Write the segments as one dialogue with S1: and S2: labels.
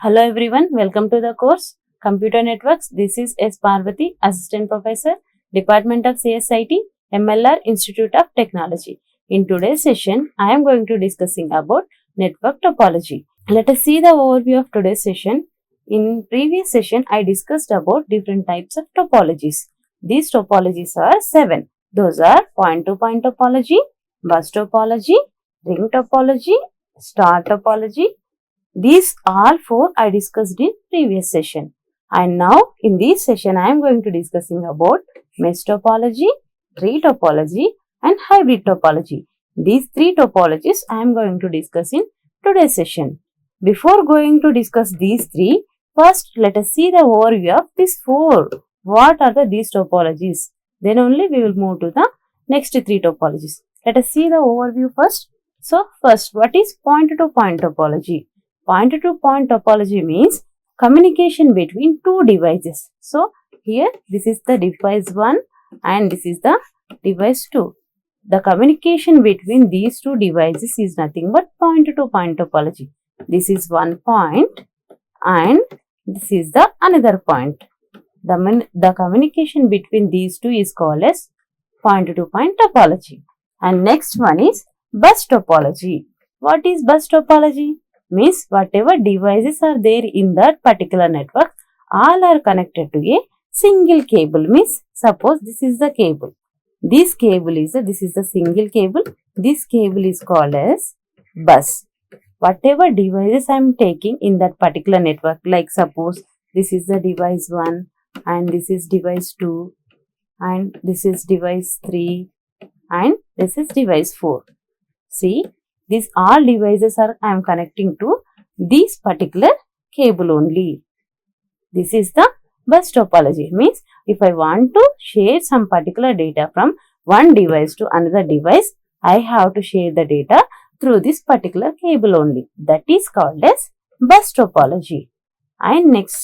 S1: Hello everyone, welcome to the course Computer Networks. This is S. Parvathi, Assistant Professor, Department of CSIT, MLR Institute of Technology. In today's session, I am going to discussing about network topology. Let us see the overview of today's session. In previous session, I discussed about different types of topologies. These topologies are 7. Those are point-to-point topology, bus topology, ring topology, star topology. These all 4 I discussed in previous session. And now in this session I am going to discussing about mesh topology, tree topology and hybrid topology. These 3 topologies I am going to discuss in today's session. Before going to discuss these 3, first let us see the overview of these 4. What are these topologies? Then only we will move to the next 3 topologies. Let us see the overview first. So first, what is point-to-point topology? Point-to-point topology means communication between 2 devices. So here this is the device 1 and this is the device 2. The communication between these 2 devices is nothing but point-to-point topology. This is one point and this is the another point. The communication between these 2 is called as point-to-point topology. And next one is bus topology. What is bus topology? Means whatever devices are there in that particular network, all are connected to a single cable. Means suppose this is the cable. This is the single cable. This cable is called as bus. Whatever devices I am taking in that particular network, like suppose this is the device 1 and this is device 2 and this is device 3 and this is device 4. See, these all devices are I am connecting to this particular cable only. This is the bus topology. Means if I want to share some particular data from one device to another device, I have to share the data through this particular cable only. That is called as bus topology. And next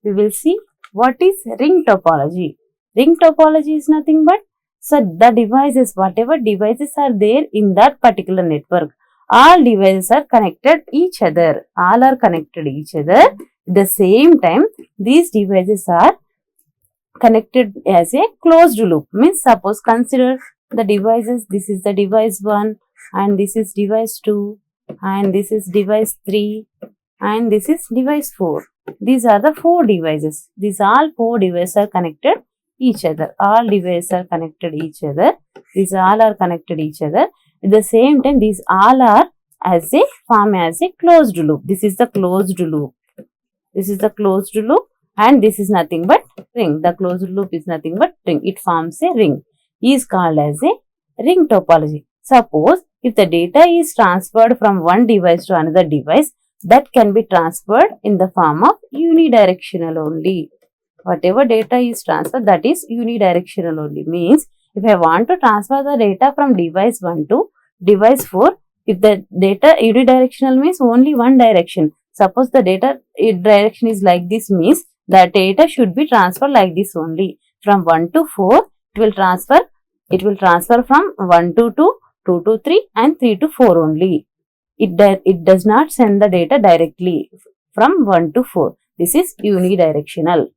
S1: we will see what is ring topology. Ring topology is nothing but the devices, whatever devices are there in that particular network, all devices are connected each other. All are connected each other. At the same time, these devices are connected as a closed loop. Means suppose consider the devices. This is the device 1 and this is device 2 and this is device 3 and this is device 4. These are the 4 devices. These all 4 devices are connected each other. All devices are connected each other. These all are connected each other. At the same time, these all are form as a closed loop. This is the closed loop. This is the closed loop and this is nothing but ring. The closed loop is nothing but ring. It forms a ring. Is called as a ring topology. Suppose if the data is transferred from one device to another device, that can be transferred in the form of unidirectional only. Whatever data is transferred, that is unidirectional only. Means if I want to transfer the data from device 1 to device 4, if the data unidirectional means only one direction. Suppose the data direction is like this, means the data should be transferred like this only. From 1 to 4, it will transfer from 1 to 2, 2 to 3 and 3 to 4 only. It does not send the data directly from 1 to 4. This is unidirectional.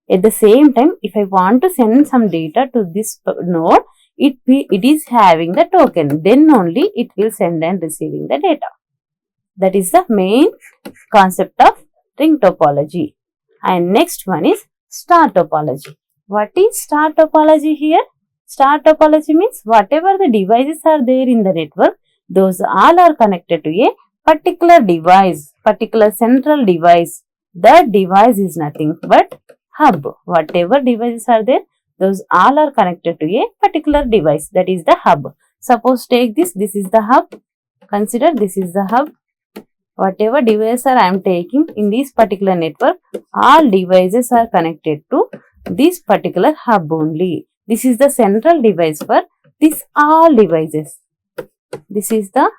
S1: At the same time, if I want to send some data to this node, it is having the token. Then only it will send and receiving the data. That is the main concept of ring topology. And next one is star topology. What is star topology here? Star topology means whatever the devices are there in the network, those all are connected to a particular device, particular central device. That device is nothing but hub. Whatever devices are there, those all are connected to a particular device. That is the hub. Suppose take this is the hub. Consider this is the hub. Whatever devices I am taking in this particular network, all devices are connected to this particular hub only. This is the central device for these all devices. This is the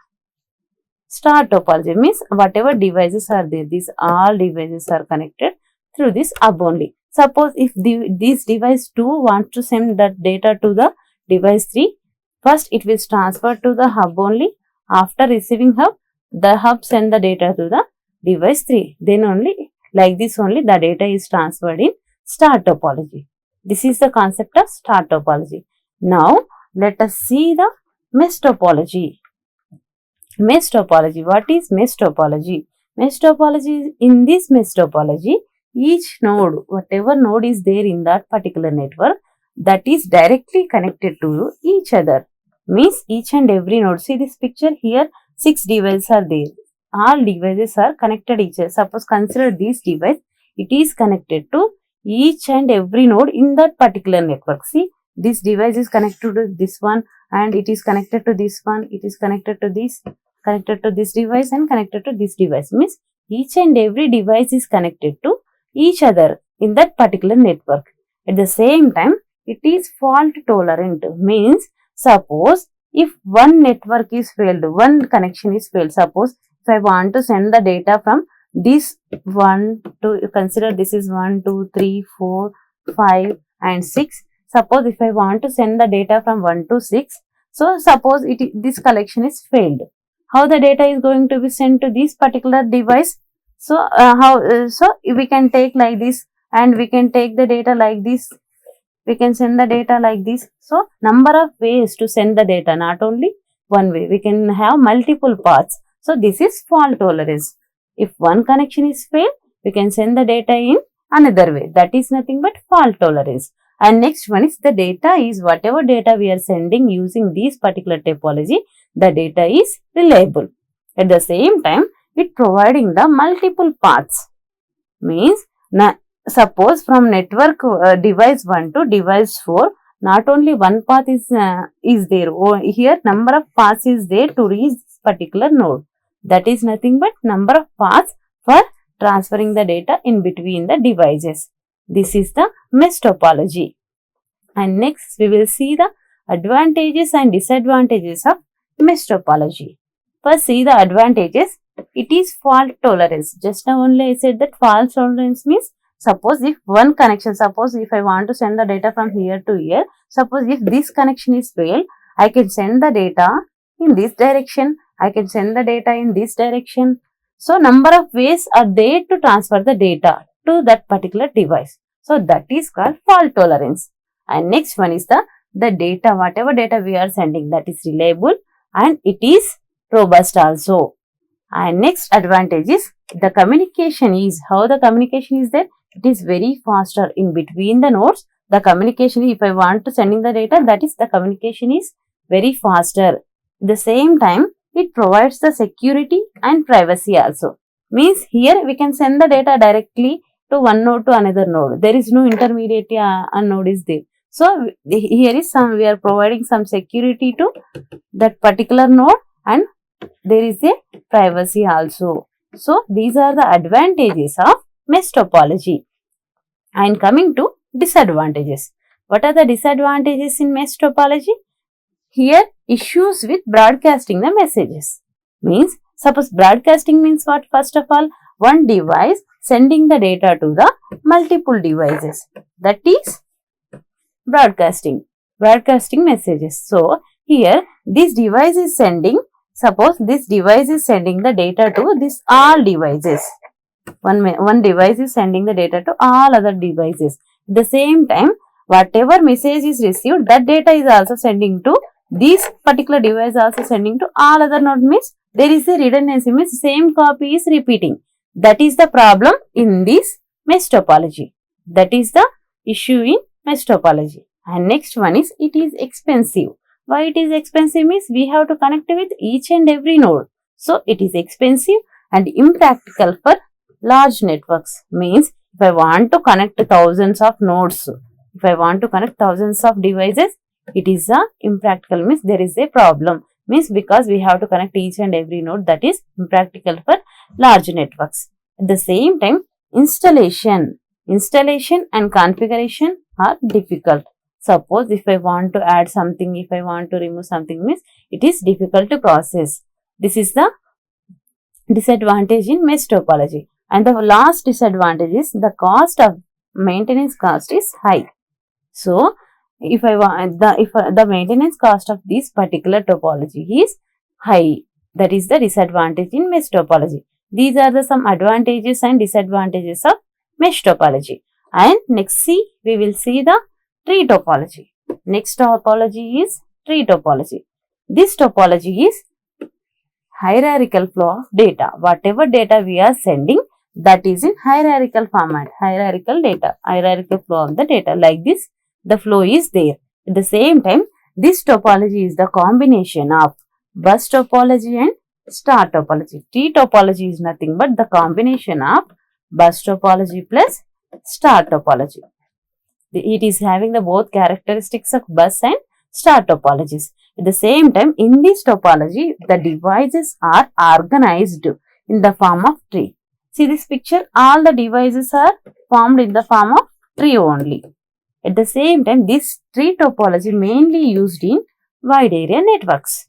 S1: star topology. Means whatever devices are there, these all devices are connected through this hub only. Suppose if this device 2 wants to send that data to the device 3, first it will transfer to the hub only. After receiving hub, the hub send the data to the device 3. Then only like this only the data is transferred in star topology. This is the concept of star topology. Now let us see the mesh topology. Mesh topology. What is mesh topology? Mesh topology, in this mesh topology, each node, whatever node is there in that particular network, that is directly connected to each other. Means each and every node. See this picture here, 6 devices are there. All devices are connected each other. Suppose consider this device, it is connected to each and every node in that particular network. See, this device is connected to this one, and it is connected to this one, it is connected to this device, and connected to this device. Means each and every device is connected to each other in that particular network. At the same time, it is fault tolerant. Means suppose if one network is failed, one connection is failed. Suppose if I want to send the data from this 1 to, consider this is 1, 2, 3, 4, 5 and 6. Suppose if I want to send the data from 1 to 6, so suppose this collection is failed. How the data is going to be sent to this particular device? So so we can take like this, and we can take the data like this. We can send the data like this. So number of ways to send the data, not only one way. We can have multiple paths. So this is fault tolerance. If one connection is failed, we can send the data in another way. That is nothing but fault tolerance. And next one is the data is, whatever data we are sending using this particular topology, the data is reliable. At the same time, it providing the multiple paths. Means, suppose from network device 1 to device 4, not only one path is there. Here number of paths is there to reach this particular node. That is nothing but number of paths for transferring the data in between the devices. This is the mesh topology. And next we will see the advantages and disadvantages of mesh topology. First, see the advantages. It is fault tolerance. Just now only I said that fault tolerance means, suppose if one connection, suppose if I want to send the data from here to here, suppose if this connection is failed, I can send the data in this direction, I can send the data in this direction. So number of ways are there to transfer the data to that particular device. So that is called fault tolerance. And next one is the data, whatever data we are sending, that is reliable and it is robust also. And next advantage is the communication is, how the communication is there? It is very faster in between the nodes. The communication, if I want to sending the data, that is the communication is very faster. At the same time, it provides the security and privacy also. Means here we can send the data directly to one node to another node. There is no intermediate node is there. So here is we are providing some security to that particular node, and there is a privacy also. So these are the advantages of mesh topology. And coming to disadvantages. What are the disadvantages in mesh topology? Here, issues with broadcasting the messages. Means, suppose broadcasting means what? First of all, one device sending the data to the multiple devices. That is broadcasting messages. So here this device is sending, suppose this device is sending the data to this all devices. One device is sending the data to all other devices. At the same time, whatever message is received, that data is also sending to this particular device, also sending to all other nodes. Means there is a redundancy, means same copy is repeating. That is the problem in this mesh topology. That is the issue in mesh topology. And next one is, it is expensive. Why it is expensive means we have to connect with each and every node. So it is expensive and impractical for large networks. Means if I want to connect thousands of nodes, if I want to connect thousands of devices, it is impractical, means there is a problem. Means because we have to connect each and every node, that is impractical for large networks. At the same time, installation and configuration are difficult. Suppose if I want to add something, if I want to remove something, means it is difficult to process. This is the disadvantage in mesh topology. And the last disadvantage is the cost of maintenance cost is high. So if the maintenance cost of this particular topology is high, that is the disadvantage in mesh topology. These are the some advantages and disadvantages of mesh topology. And next we will see the tree topology. Next topology is tree topology. This topology is hierarchical flow of data. Whatever data we are sending, that is in hierarchical format, hierarchical data, hierarchical flow of the data. Like this, the flow is there. At the same time, this topology is the combination of bus topology and star topology. Tree topology is nothing but the combination of bus topology plus star topology. It is having the both characteristics of bus and star topologies. At the same time, in this topology, the devices are organized in the form of tree. See this picture, all the devices are formed in the form of tree only. At the same time, this tree topology mainly used in wide area networks.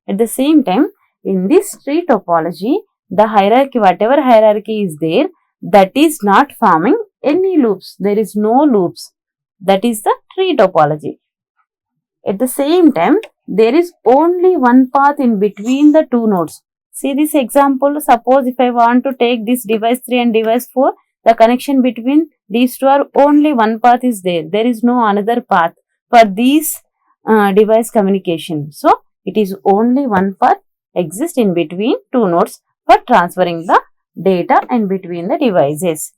S1: At the same time, in this tree topology, the hierarchy, whatever hierarchy is there, that is not forming any loops. There is no loops. That is the tree topology. At the same time, there is only one path in between the two nodes. See this example. Suppose if I want to take this device 3 and device 4, the connection between these two are only one path is there. There is no another path for these device communication. So, it is only one path exists in between two nodes for transferring the data in between the devices.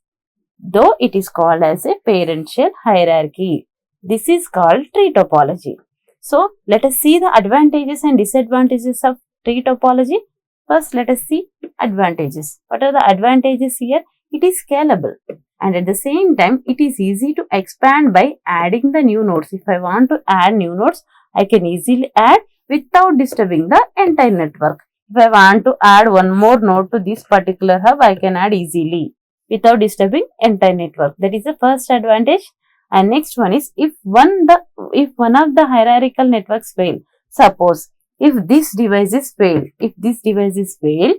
S1: Though it is called as a parential hierarchy. This is called tree topology. So, let us see the advantages and disadvantages of tree topology. First, let us see advantages. What are the advantages here? It is scalable, and at the same time, it is easy to expand by adding the new nodes. If I want to add new nodes, I can easily add without disturbing the entire network. If I want to add one more node to this particular hub, I can add easily without disturbing entire network. That is the first advantage. And next one is if one of the hierarchical networks fail. Suppose if this device is failed,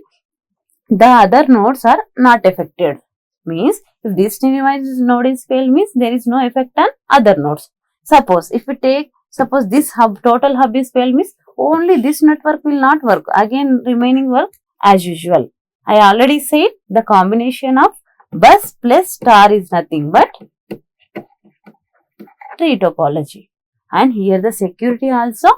S1: the other nodes are not affected. Means if this device node is failed, means there is no effect on other nodes. Suppose if we suppose this total hub is failed, means only this network will not work. Again remaining work as usual. I already said the combination of bus plus star is nothing but tree topology, and here the security also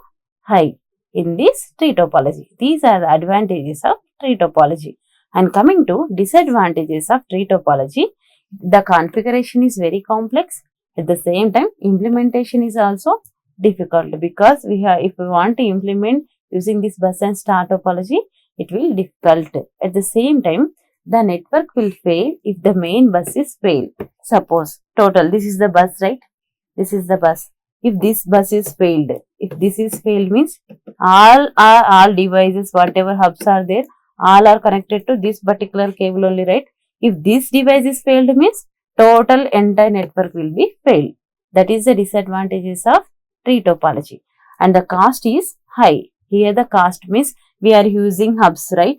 S1: high in this tree topology. These are the advantages of tree topology. And coming to disadvantages of tree topology, the configuration is very complex. At the same time, implementation is also difficult, because if we want to implement using this bus and star topology, it will be difficult. At the same time, the network will fail if the main bus is failed. Suppose this is the bus, right? This is the bus. If this bus is failed, means all devices, whatever hubs are there, all are connected to this particular cable only, right? If this device is failed, means total entire network will be failed. That is the disadvantages of tree topology. And the cost is high. Here the cost means we are using hubs, right?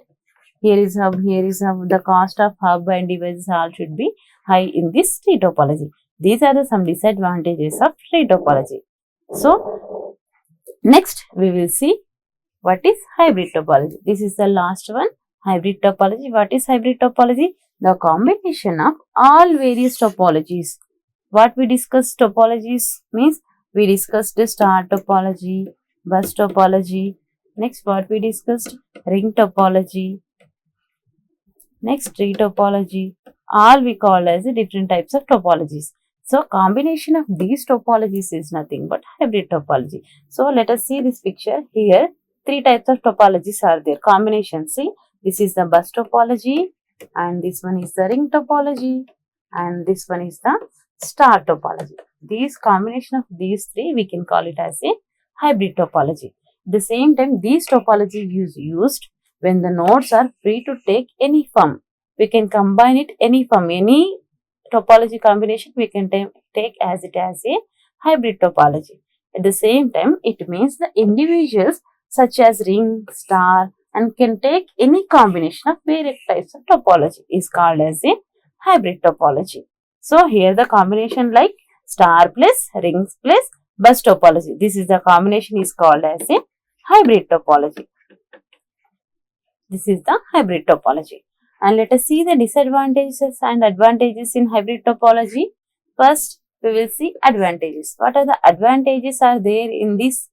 S1: Here is hub. The cost of hub and devices all should be high in this tree topology. These are some disadvantages of tree topology. So, next we will see what is hybrid topology. This is the last one, hybrid topology. What is hybrid topology? The combination of all various topologies. What we discussed topologies means we discussed the star topology, bus topology. Next what we discussed? Ring topology. Next tree topology. All we call as different types of topologies. So, combination of these topologies is nothing but hybrid topology. So, let us see this picture. Here, three types of topologies are there. Combination. See, this is the bus topology, and this one is the ring topology, and this one is the star topology. These combination of these three, we can call it as a hybrid topology. At the same time, these topology is used when the nodes are free to take any form. We can combine it any form, any topology combination we can take as it as a hybrid topology. At the same time, it means the individuals such as ring, star, and can take any combination of various types of topology is called as a hybrid topology. So, here the combination like star plus rings plus bus topology. This is the combination is called as a hybrid topology. This is the hybrid topology. and let us see the disadvantages and advantages in hybrid topology. First, we will see advantages. What are the advantages are there in this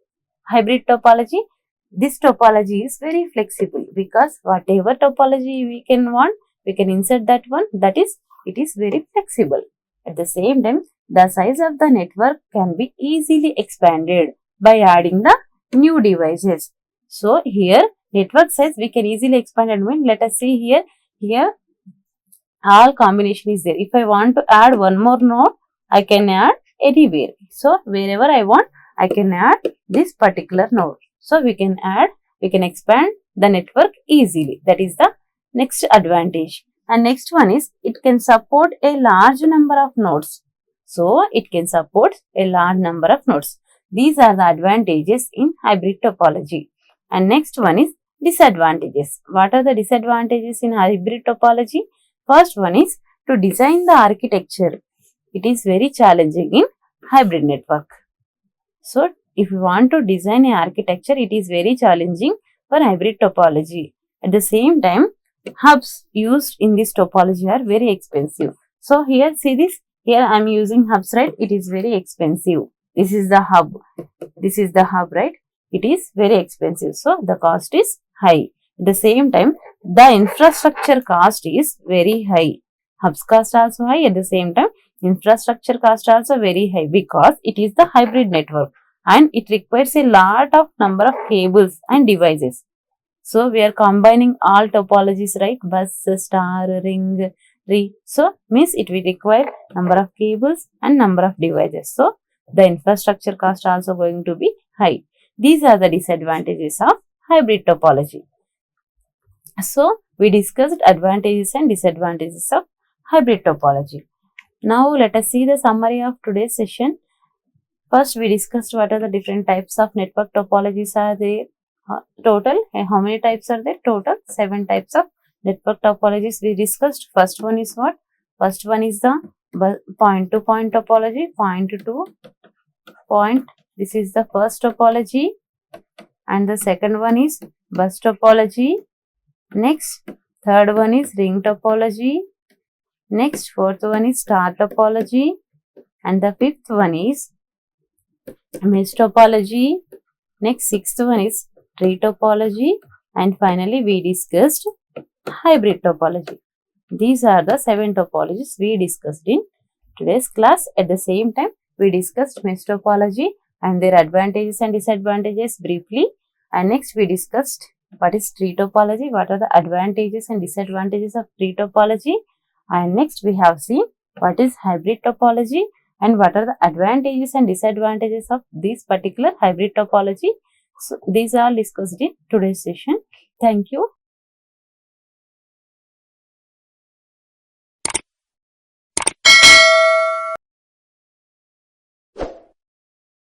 S1: hybrid topology? This topology is very flexible because whatever topology we can want, we can insert that one. That is, it is very flexible. At the same time, the size of the network can be easily expanded by adding the new devices. So here network size we can easily expand and when let us see here all combination is there. If I want to add one more node, I can add anywhere. So wherever I want, I can add this particular node. So we can expand the network easily. That is the next advantage. And next one is it can support a large number of nodes. So it can support a large number of nodes. These are the advantages in hybrid topology. And next one is disadvantages. What are the disadvantages in hybrid topology? First one is to design the architecture. It is very challenging in hybrid network. So if you want to design a architecture, it is very challenging for hybrid topology. At the same time, hubs used in this topology are very expensive. So here see this, here I am using hubs, right? It is very expensive. This is the hub. This is the hub, right? It is very expensive. So the cost is high. At the same time, the infrastructure cost is very high. Hubs cost also high. At the same time, infrastructure cost also very high because it is the hybrid network and it requires a lot of number of cables and devices. So we are combining all topologies, right? Bus, star, ring, tree. So means it will require number of cables and number of devices. So the infrastructure cost also going to be high. These are the disadvantages of hybrid topology. So we discussed advantages and disadvantages of hybrid topology. Now let us see the summary of today's session. First, we discussed what are the different types of network topologies are there. Total, how many types are there? Total 7 types of network topologies we discussed. First one is what? First one is the point-to-point topology. Point-to point. This is the first topology. And the second one is bus topology. Next, third one is ring topology. Next, fourth one is star topology. And the fifth one is mesh topology. Next, sixth one is tree topology. And finally, we discussed hybrid topology. These are the 7 topologies we discussed in today's class. At the same time, we discussed mesh topology and their advantages and disadvantages briefly. And next, we discussed what is tree topology, what are the advantages and disadvantages of tree topology. And next, we have seen what is hybrid topology and what are the advantages and disadvantages of this particular hybrid topology. So, these are discussed in today's session. Thank you.